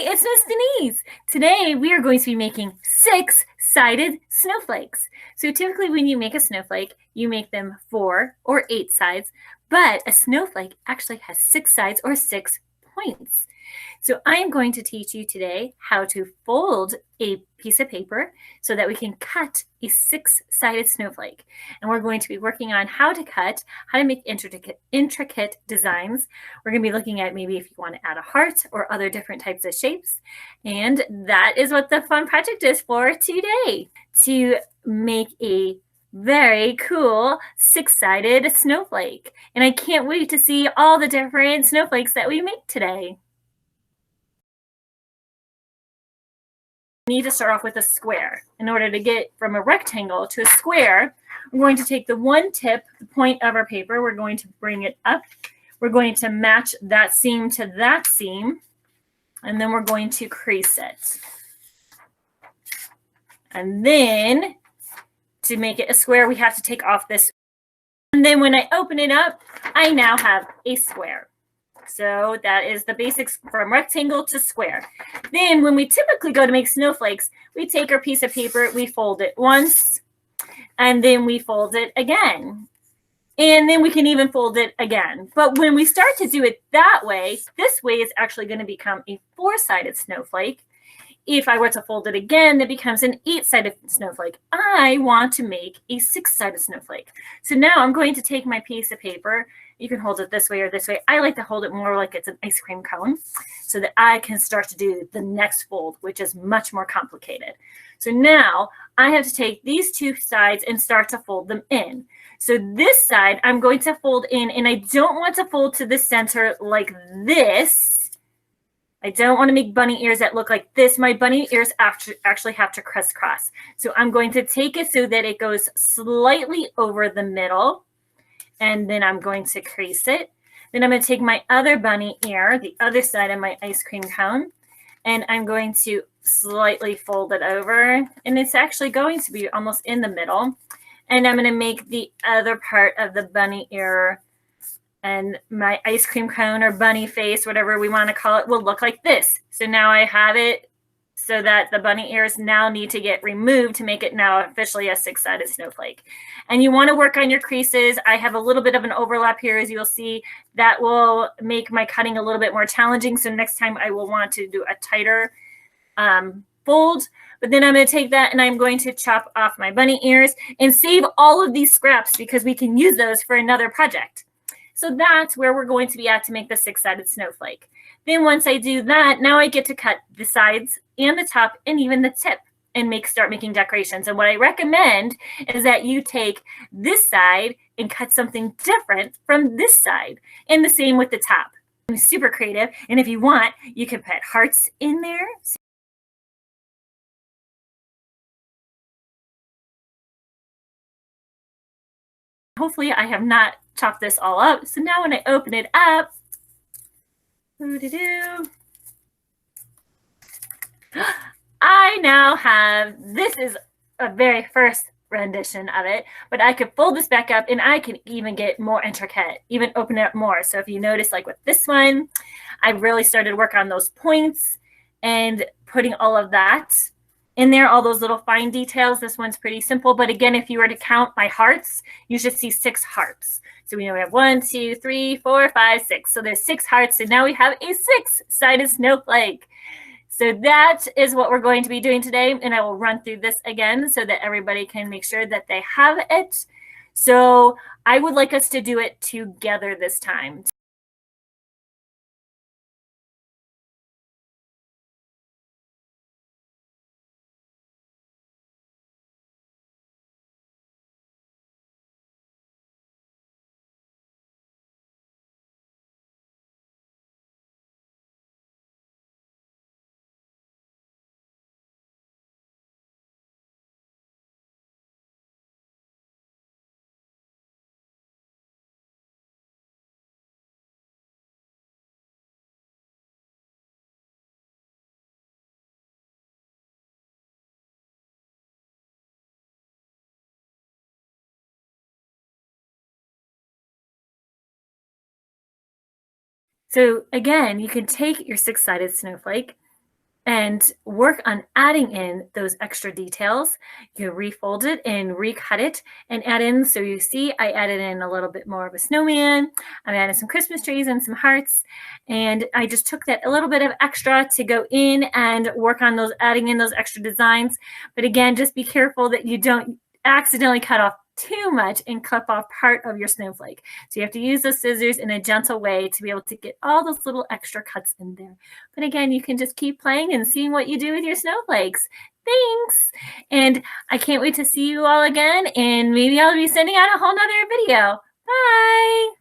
it's Miss Denise. Today we are going to be making six-sided snowflakes. So typically when you make a snowflake, you make them 4 or 8 sides, but a snowflake actually has 6 sides or 6 points. So I am going to teach you today how to fold a piece of paper so that we can cut a 6-sided snowflake. And we're going to be working on how to cut, how to make intricate designs. We're going to be looking at maybe if you want to add a heart or other different types of shapes. And that is what the fun project is for today, to make a very cool 6-sided snowflake. And I can't wait to see all the different snowflakes that we make today. Need to start off with a square. In order to get from a rectangle to a square, we're going to take the one tip, the point of our paper, we're going to bring it up. We're going to match that seam to that seam, and then we're going to crease it. And then to make it a square, we have to take off this. And then when I open it up, I now have a square. So that is the basics from rectangle to square. Then when we typically go to make snowflakes, we take our piece of paper, we fold it once, and then we fold it again. And then we can even fold it again. But when we start to do it that way, this way is actually going to become a 4-sided snowflake. If I were to fold it again, it becomes an 8-sided snowflake. I want to make a 6-sided snowflake. So now I'm going to take my piece of paper. You can hold it this way or this way. I like to hold it more like it's an ice cream cone so that I can start to do the next fold, which is much more complicated. So now I have to take these 2 sides and start to fold them in. So this side I'm going to fold in, and I don't want to fold to the center like this. I don't want to make bunny ears that look like this. My bunny ears actually have to crisscross. So I'm going to take it so that it goes slightly over the middle. And then I'm going to crease it. Then I'm going to take my other bunny ear, the other side of my ice cream cone, and I'm going to slightly fold it over. And it's actually going to be almost in the middle. And I'm going to make the other part of the bunny ear, and my ice cream cone or bunny face, whatever we want to call it, will look like this. So now I have it so that the bunny ears now need to get removed to make it now officially a 6-sided snowflake. And you want to work on your creases. I have a little bit of an overlap here, as you'll see. That will make my cutting a little bit more challenging. So next time I will want to do a tighter fold. But then I'm going to take that and I'm going to chop off my bunny ears and save all of these scraps because we can use those for another project. So that's where we're going to be at to make the 6-sided snowflake. Then once I do that, now I get to cut the sides and the top and even the tip and start making decorations. And what I recommend is that you take this side and cut something different from this side. And the same with the top. I'm super creative. And if you want, you can put hearts in there. Hopefully I have not chopped this all up. So now when I open it up, I now have, this is a very first rendition of it, but I could fold this back up and I can even get more intricate, even open it up more. So if you notice, like with this one, I really started to work on those points and putting all of that in there, all those little fine details. This one's pretty simple, but again, if you were to count my hearts, you should see 6 hearts. So we know we have 1, 2, 3, 4, 5, 6. So there's 6 hearts, and now we have a 6-sided snowflake. So that is what we're going to be doing today, and I will run through this again so that everybody can make sure that they have it. So I would like us to do it together this time. So again, you can take your 6-sided snowflake and work on adding in those extra details. You refold it and recut it and add in. So you see, I added in a little bit more of a snowman. I added some Christmas trees and some hearts. And I just took that a little bit of extra to go in and work on those, adding in those extra designs. But again, just be careful that you don't accidentally cut off too much and clip off part of your snowflake. So you have to use the scissors in a gentle way to be able to get all those little extra cuts in there. But again, you can just keep playing and seeing what you do with your snowflakes. Thanks. And I can't wait to see you all again. And maybe I'll be sending out a whole nother video. Bye.